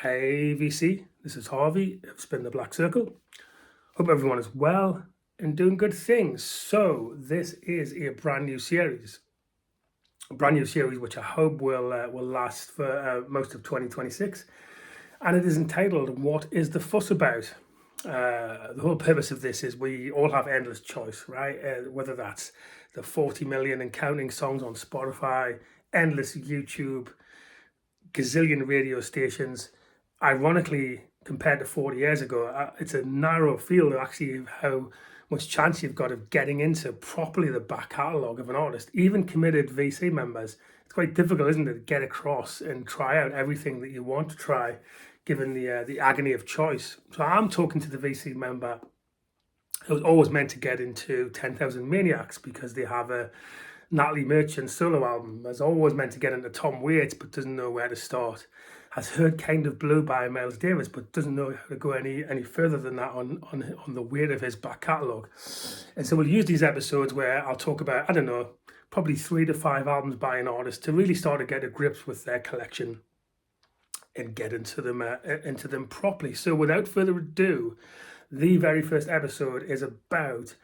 Hey VC, this is Harvey of Spin the Black Circle. Hope everyone is well and doing good things. So this is a brand new series, which I hope will last for most of 2026, and it is entitled "What is the Fuss About?" The whole purpose of this is we all have endless choice, right? Whether that's the 40 million and counting songs on Spotify, endless YouTube, gazillion radio stations. Ironically, compared to 40 years ago, it's a narrow field actually of how much chance you've got of getting into properly the back catalogue of an artist. Even committed VC members, it's quite difficult, isn't it, to get across and try out everything that you want to try, given the agony of choice. So I'm talking to the VC member who's always meant to get into 10,000 Maniacs because they have a Natalie Merchant solo album. Has always meant to get into Tom Waits but doesn't know where to start. Has heard Kind of Blue by Miles Davis but doesn't know how to go any further than that on the weight of his back catalogue. And so we'll use these episodes where I'll talk about, I don't know, probably 3 to 5 albums by an artist to really start to get a grip with their collection and get into them properly. So without further ado, the very first episode is about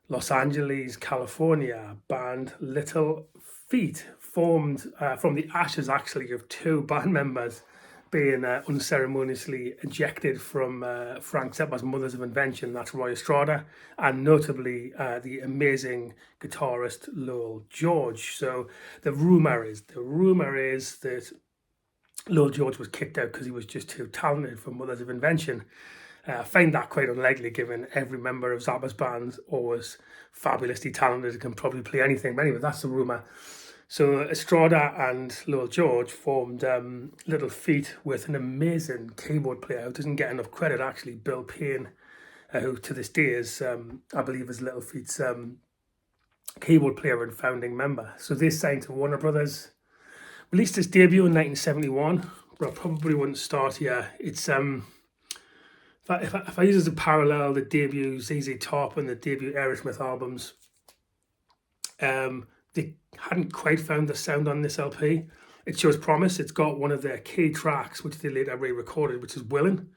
Los Angeles, California band Little FEAT, formed from the ashes actually of 2 band members being unceremoniously ejected from Frank Zappa's Mothers of Invention. That's Roy Estrada, and notably the amazing guitarist Lowell George. So the rumor is that Lowell George was kicked out because he was just too talented for Mothers of Invention. I find that quite unlikely, given every member of Zappa's band always fabulously talented and can probably play anything. But anyway, that's the rumour. So Estrada and Lowell George formed Little FEAT with an amazing keyboard player who doesn't get enough credit, actually, Bill Payne, who to this day is, I believe, is Little FEAT's keyboard player and founding member. So they signed to Warner Brothers, released its debut in 1971, but I probably wouldn't start here. It's if I use as a parallel the debut ZZ Top and the debut Aerosmith albums, they hadn't quite found the sound on this LP. It shows promise. It's got one of their key tracks, which they later re-recorded, which is Willin',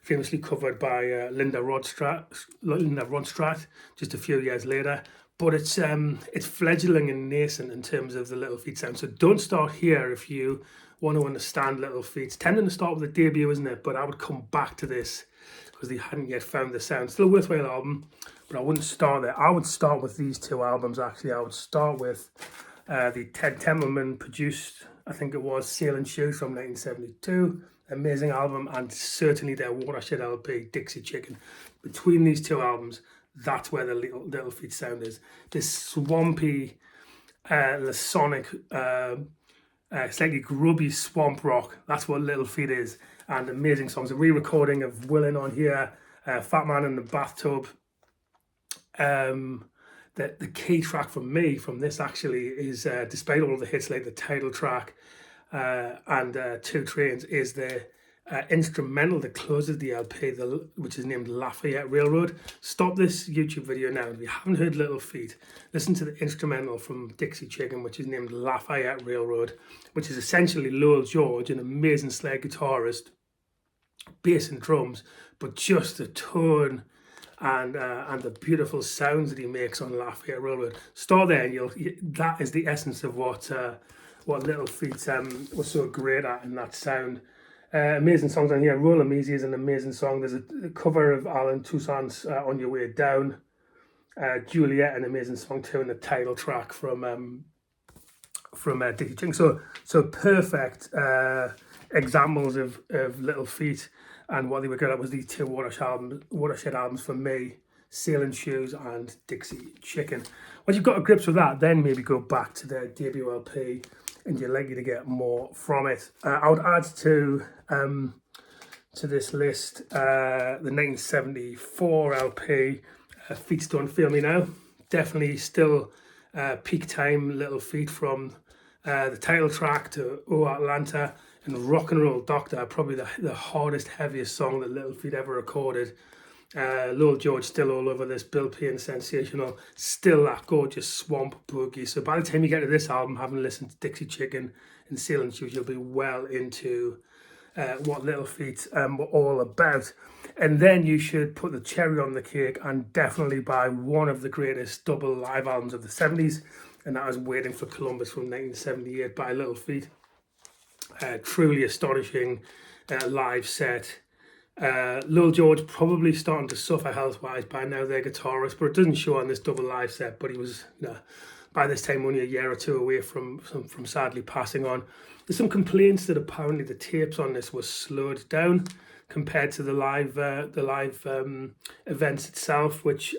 famously covered by Linda Ronstadt just a few years later. But it's fledgling and nascent in terms of the Little FEAT sound. So don't start here if you want to understand Little FEAT. It's tending to start with the debut, isn't it? But I would come back to this because they hadn't yet found the sound. Still a worthwhile album, but I wouldn't start there. I would start with these 2 albums, actually. I would start with the Ted Templeman produced, I think it was, Sailing Shoes from 1972. Amazing album, and certainly their watershed LP, Dixie Chicken. Between these 2 albums, that's where the Little FEAT sound is. This swampy, sonic, slightly grubby swamp rock. That's what Little FEAT is. And amazing songs. A re-recording of Willin' on here, Fat Man in the Bathtub. The key track for me from this actually is, despite all the hits like the title track and 2 Trains, is the instrumental that closes the LP, which is named Lafayette Railroad. Stop this YouTube video now. If you haven't heard Little FEAT, listen to the instrumental from Dixie Chicken, which is named Lafayette Railroad, which is essentially Lowell George, an amazing slide guitarist, bass and drums, but just the tone and the beautiful sounds that he makes on Lafayette Railroad. Start there, and that is the essence of what Little FEAT was so great at in that sound. Amazing songs on here. Roll 'Em Easy is an amazing song. There's a cover of Alan Toussaint's On Your Way Down. Juliet, an amazing song too, and the title track from Dixie Chicken. So perfect examples of Little FEAT, and what they were good at was these 2 watershed albums for me, Sailing Shoes and Dixie Chicken. Once you've got a grip with that, then maybe go back to their debut LP, and you're likely to get more from it. I would add to this list the 1974 LP, FEAT Don't Fail Me Now. Definitely still peak time Little FEAT, from the title track to Oh Atlanta and Rock and Roll Doctor, probably the hardest, heaviest song that Little FEAT ever recorded. Lowell George still all over this, Bill Payne sensational, still that gorgeous swamp boogie. So by the time you get to this album, having listened to Dixie Chicken and Sailing Shoes, you'll be well into what Little Feat were all about. And then you should put the cherry on the cake and definitely buy one of the greatest double live albums of the 70s, and that was Waiting for Columbus from 1978 by Little Feat. Truly astonishing live set. Lil George probably starting to suffer health-wise by now, their guitarist, but it doesn't show on this double live set, but he was, by this time only a year or two away from sadly passing on. There's some complaints that apparently the tapes on this were slowed down compared to the live events itself, which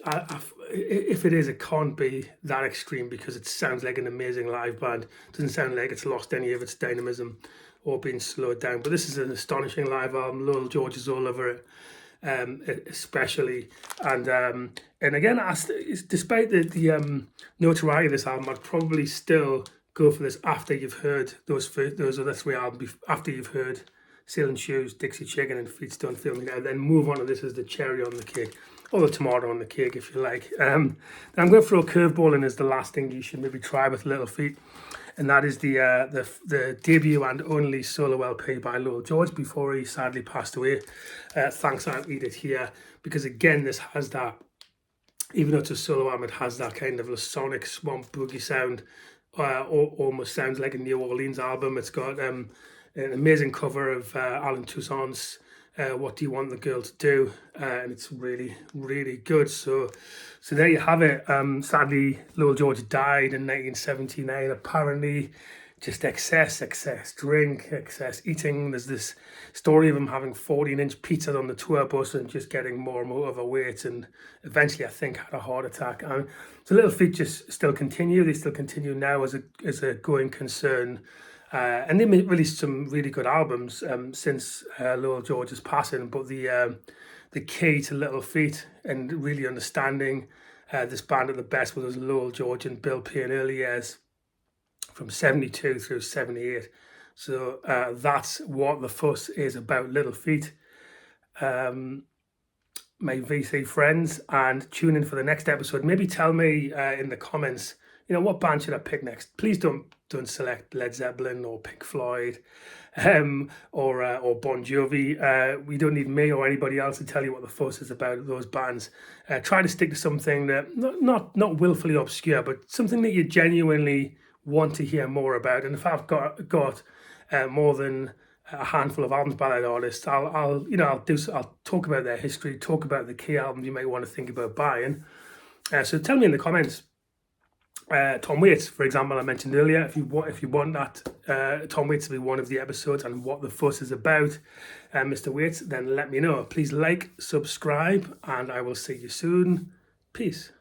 if it is, it can't be that extreme because it sounds like an amazing live band. It doesn't sound like it's lost any of its dynamism or been slowed down. But this is an astonishing live album. Lil George is all over it, especially. And again, despite the notoriety of this album, I'd probably still go for this after you've heard those other three albums, after you've heard Sailing Shoes, Dixie Chicken, and Feet Stone Filming Now, then move on to this as the cherry on the cake, or the tomato on the cake, if you like. I'm going to throw a curveball in as the last thing you should maybe try with Little Feat, and that is the debut and only solo LP by Lil George before he sadly passed away. Thanks, I'll Eat It Here, because again, this has that, even though it's a solo album, it has that kind of a sonic swamp boogie sound. Almost sounds like a New Orleans album. It's got an amazing cover of Alan Toussaint's What Do You Want the Girl to Do, and it's really, really good. So there you have it. Sadly, Lil George died in 1979, apparently just excess drink, excess eating. There's this story of him having 14-inch pizzas on the tour bus and just getting more and more overweight, and eventually I think had a heart attack. So Little Feat just still continue. They still continue now as a going concern. And they released some really good albums since Lil George's passing. But the key to Little Feat and really understanding this band at the best was Lil George and Bill Payne early years, from 72 through 78. So that's what the fuss is about Little Feat. My VC friends, and tune in for the next episode. Maybe tell me in the comments, what band should I pick next? Please don't select Led Zeppelin or Pink Floyd or Bon Jovi. We don't need me or anybody else to tell you what the fuss is about those bands. Try to stick to something that not willfully obscure, but something that you genuinely want to hear more about. And if I've got more than a handful of albums by that artist, I'll talk about their history, talk about the key albums you might want to think about buying. So tell me in the comments. Tom Waits, for example, I mentioned earlier. If you want that Tom Waits to be one of the episodes and what the fuss is about, Mr. Waits, then let me know. Please like, subscribe, and I will see you soon. Peace.